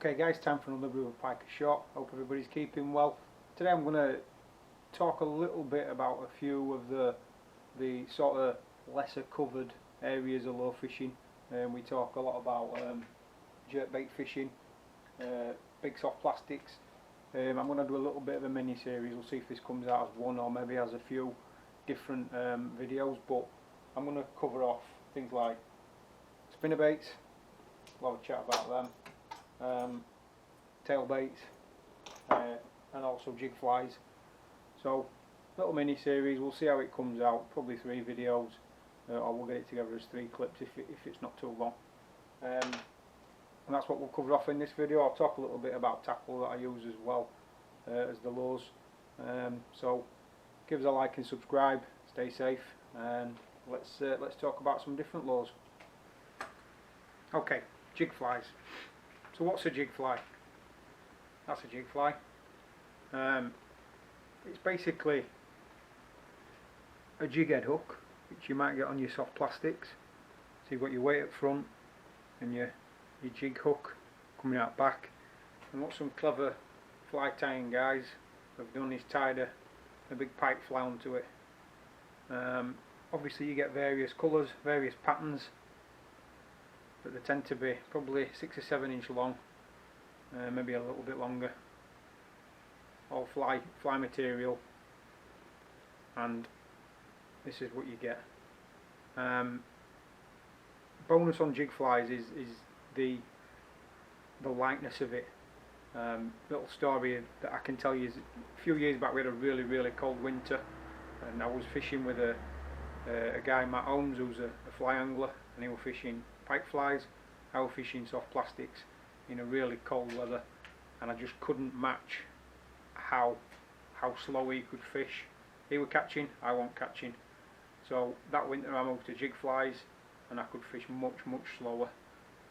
Okay guys, time for another Riverpiker shot. Hope everybody's keeping well. Today I'm going to talk a little bit about a few of the sort of lesser covered areas of lure fishing. We talk a lot about jerkbait fishing, big soft plastics. I'm going to do a little bit of a mini series. We'll see if this comes out as one or maybe as a few different videos, but I'm going to cover off things like spinnerbaits, we'll have a chat about them, tail baits, and also Jigflies. So little mini series, we'll see how it comes out, probably 3 videos, or we'll get it together as 3 clips if it's not too long. And that's what we'll cover off in this video. I'll talk a little bit about tackle that I use as well as the lures. So give us a like and subscribe, stay safe, and let's talk about some different lures. Okay, Jigflies. So what's a Jigfly? That's a Jigfly. It's basically a jig head hook which you might get on your soft plastics. So you've got your weight up front and your jig hook coming out back, and what some clever fly tying guys have done is tied a big pipe fly onto it. Obviously you get various colours, various patterns, but they tend to be probably 6 or 7 inch long, maybe a little bit longer, all fly material, and this is what you get. Bonus on Jigflies is the lightness of it. Little story that I can tell you is a few years back we had a really cold winter, and I was fishing with a guy, Matt Holmes, who's a fly angler, and he was fishing pike flies. I was fishing soft plastics in a really cold weather, and I just couldn't match how slow he could fish. He was catching, I wasn't catching. So that winter I moved to Jigflies, and I could fish much slower.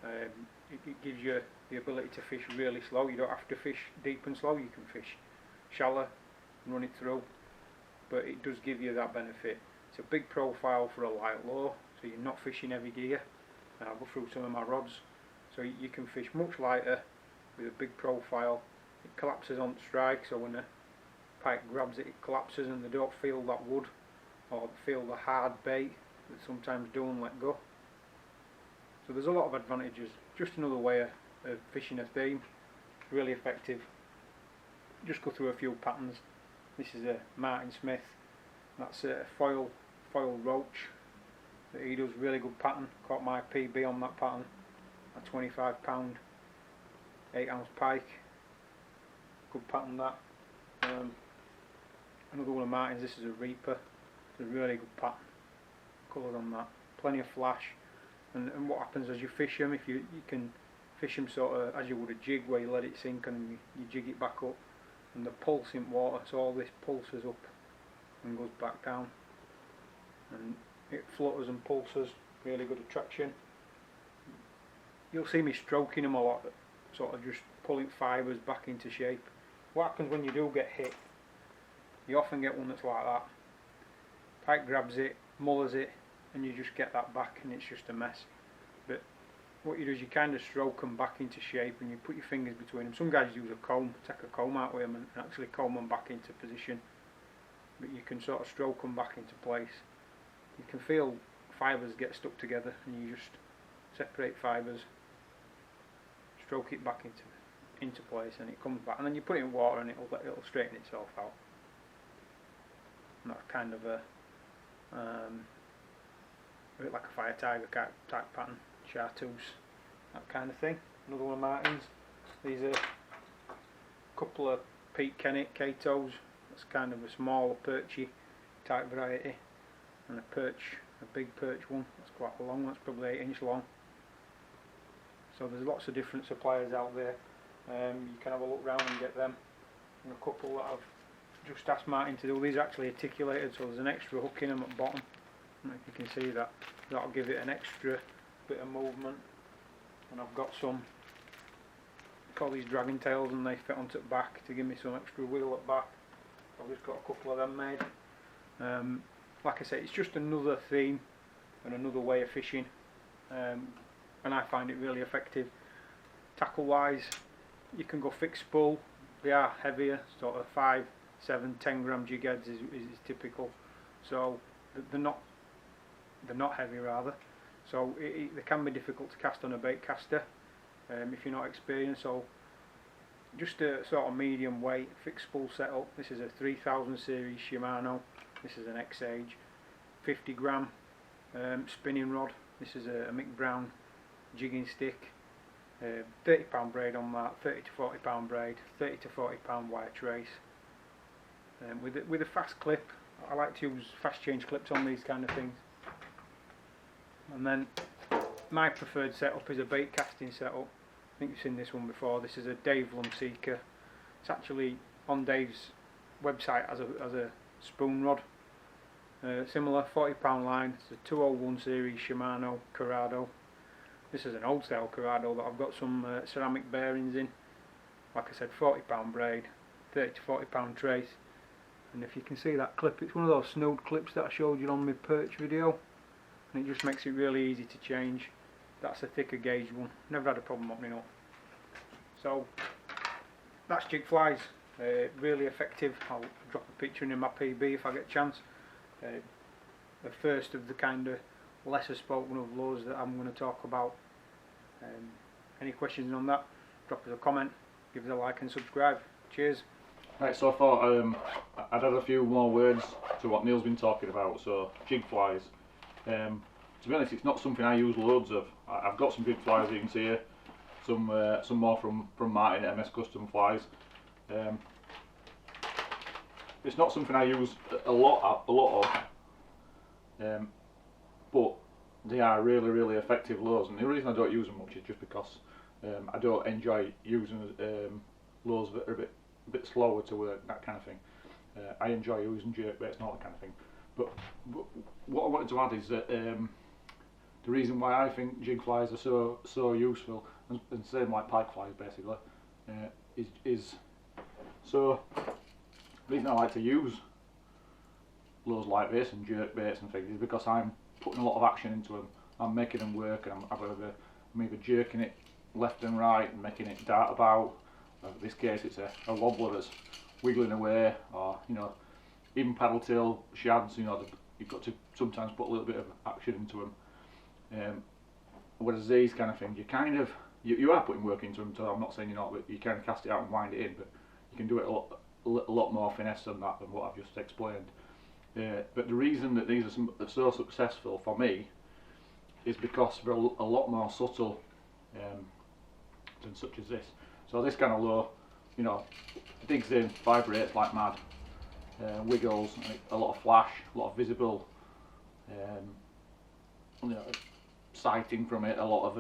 It gives you the ability to fish really slow. You don't have to fish deep and slow. You can fish shallow and run it through, but it does give you that benefit. It's a big profile for a light lure, so you're not fishing heavy gear. I'll go through some of my rods. So you can fish much lighter with a big profile. It collapses on strike, so when a pike grabs it, it collapses, and they don't feel that wood or feel the hard bait that sometimes do and let go. So there's a lot of advantages. Just another way of fishing a theme. Really effective. Just go through a few patterns. This is a Martin Smith. That's a foil roach that he does, really good pattern. Caught my PB on that pattern. A 25 pound 8-ounce pike. Good pattern that. Another one of Martin's. This is a Reaper. It's a really good pattern. Colour on that. Plenty of flash. And what happens as you fish them, if you can fish them sort of as you would a jig, where you let it sink and you jig it back up, and the pulse in water, so all this pulses up and goes back down, and it flutters and pulses. Really good attraction. You'll see me stroking them a lot, sort of just pulling fibres back into shape. What happens when you do get hit? You often get one that's like that. Pike grabs it, mullers it, and you just get that back, and it's just a mess. But what you do is you kind of stroke them back into shape, and you put your fingers between them. Some guys use a comb, take a comb out with them and actually comb them back into position. But you can sort of stroke them back into place. You can feel fibres get stuck together, and you just separate fibres, stroke it back into place, and it comes back. And then you put it in water, and it'll straighten itself out. And that's kind of a bit like a fire tiger type pattern, chartreuse, that kind of thing. Another one of Martin's. These are a couple of Pete Kennet Catos. That's kind of a smaller perchy type variety, and a big perch one. That's quite a long one. That's probably 8 inch long. So there's lots of different suppliers out there. You can have a look round and get them. And a couple that I've just asked Martin to do. These are actually articulated, so there's an extra hook in them at the bottom. I don't know if you can see that. That'll give it an extra bit of movement. And I've got some, I call these dragon tails, and they fit onto the back to give me some extra wiggle at back. I've just got a couple of them made. Like I say, it's just another theme and another way of fishing, and I find it really effective. Tackle wise, you can go fixed spool. They are heavier, sort of 5, 7, 10 gram jig heads is typical. So they're not heavy rather. So they can be difficult to cast on a bait caster if you're not experienced. So just a sort of medium weight fixed spool setup. This is a 3000 series Shimano. This is an X-Age. 50 gram spinning rod. This is a Mick Brown jigging stick. 30 pound braid on that, 30 to 40 pound braid, 30 to 40 pound wire trace. With a fast clip, I like to use fast change clips on these kind of things. And then my preferred setup is a bait casting setup. I think you've seen this one before. This is a Dave Lumseeker. It's actually on Dave's website as a spoon rod. Similar 40 pound line. It's a 201 series Shimano Corrado. This is an old style Corrado that I've got some ceramic bearings in. Like I said, 40 pound braid, 30 to 40 pound trace. And if you can see that clip, it's one of those snood clips that I showed you on my perch video. And it just makes it really easy to change. That's a thicker gauge one. Never had a problem opening up. So that's Jigflies. Really effective. I'll drop a picture in my PB if I get a chance. The first of the kind of lesser spoken of lures that I'm going to talk about. Any questions on that? Drop us a comment, give us a like and subscribe. Cheers. Right, so I thought I'd add a few more words to what Neil's been talking about. So Jigflies. To be honest, it's not something I use loads of. I've got some Jigflies you can see here. Some more from Martin at MS Custom Flies. It's not something I use a lot of. But they are really effective lures, and the reason I don't use them much is just because I don't enjoy using lures that are a bit slower to work, that kind of thing. I enjoy using jerkbaits and all that kind of thing. But what I wanted to add is that the reason why I think Jigflies are so useful, and same like pike flies basically, is so the reason I like to use lures like this and jerkbaits and things is because I'm putting a lot of action into them. I'm making them work, and I'm either jerking it left and right and making it dart about. In this case, it's a wobbler that's wiggling away, or even paddle tail shads. You've got to sometimes put a little bit of action into them. Whereas these kind of things, you are putting work into them. So I'm not saying you're not, but you kind of cast it out and wind it in. But you can do it a lot more finesse than that, than what I've just explained. But the reason that these are so successful for me is because they're a lot more subtle than such as this. So this kind of lure, digs in, vibrates like mad, wiggles, a lot of flash, a lot of visible sighting from it, a lot of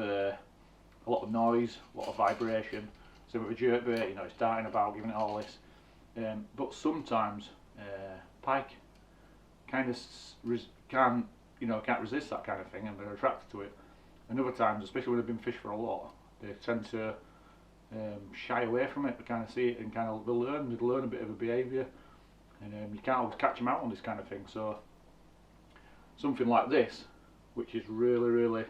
noise, a lot of vibration. So with a jerkbait, it's darting about, giving it all this. But sometimes pike kind of can't resist that kind of thing, and they're attracted to it. And other times, especially when they've been fished for a lot, they tend to shy away from it. They kind of see it and they learn a bit of a behaviour, and you can't always catch them out on this kind of thing. So something like this, which is really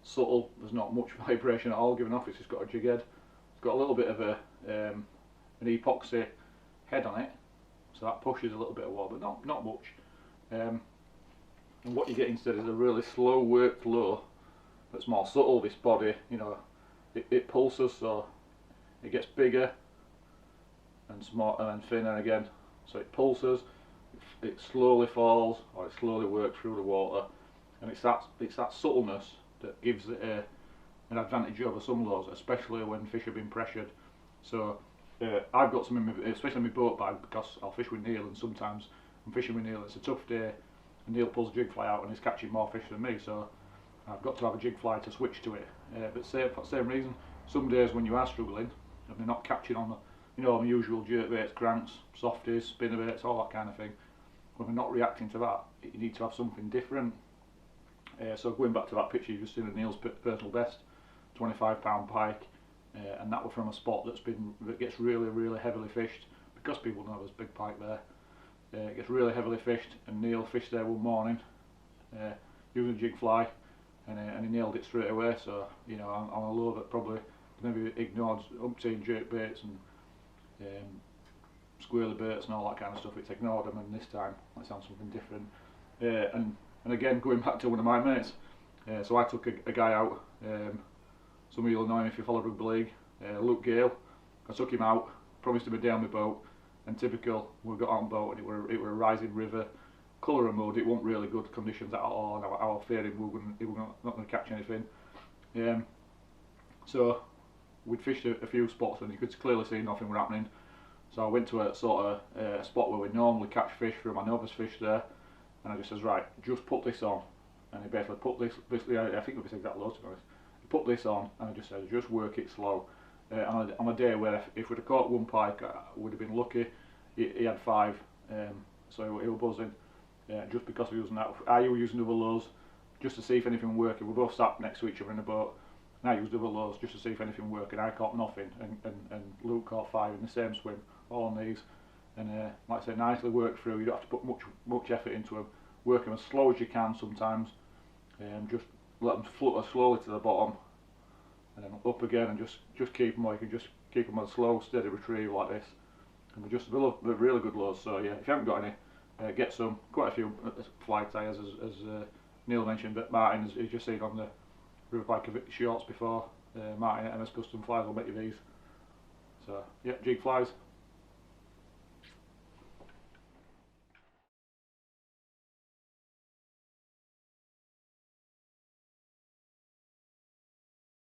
subtle, there's not much vibration at all given off. It's just got a jig head. It's got a little bit of an epoxy head on it, so that pushes a little bit of water, but not much. And what you get instead is a really slow worked lure that's more subtle. This body, it pulses, so it gets bigger and smaller and then thinner again. So it pulses, it slowly falls, or it slowly works through the water, and it's that subtleness that gives it an advantage over some lures, especially when fish have been pressured. So I've got some in especially in my boat bag, because I'll fish with Neil, and sometimes I'm fishing with Neil, it's a tough day, and Neil pulls a jig fly out and he's catching more fish than me, so I've got to have a jig fly to switch to it. But for the same reason, some days when you are struggling and they're not catching on the usual jerkbaits, cranks, softies, spinnerbaits, all that kind of thing, when they're not reacting to that, you need to have something different. So going back to that picture you just seen of Neil's personal best, 25 pound pike, and that was from a spot that gets really heavily fished, because people know there's big pike there. It gets really heavily fished, and Neil fished there one morning using a jig fly, and he nailed it straight away. So on a lure that probably maybe ignored umpteen jerk baits and squirrely baits and all that kind of stuff. It's ignored them, and this time let's have something different. And again, going back to one of my mates, so I took a guy out. Some of you'll know him if you follow rugby league. Luke Gale. I took him out, promised him a day on my boat, and typical, we got on boat and it were a rising river, colour of mud. It wasn't really good conditions at all, and I was fearing he was not going to catch anything. So we'd fished a few spots and you could clearly see nothing was happening. So I went to a sort of spot where we normally catch fish from. I know there's fish there, and I just says, right, just put this on. And he basically put this, I think it was exact load to be honest. He put this on, and I just said, just work it slow. On a day where if we'd have caught one pike, I would have been lucky. He had 5, so he was buzzing. Just because we were using that, I was using other lures just to see if anything worked. We both sat next to each other in a boat, and I used other lures just to see if anything worked, and I caught nothing, and Luke caught 5 in the same swim, all on these. And like I say, nicely worked through. You don't have to put much effort into them. Work them as slow as you can sometimes, just let them flutter slowly to the bottom, and then up again, and just keep them, or you can just keep them on a slow, steady retrieve like this. And they're really good lures. So yeah, if you haven't got any, get some. Quite a few fly tyres, as Neil mentioned, but Martin has just seen on the Riverpiker shorts before. Martin at MS Custom Flies will make you these. So yeah, Jigflies.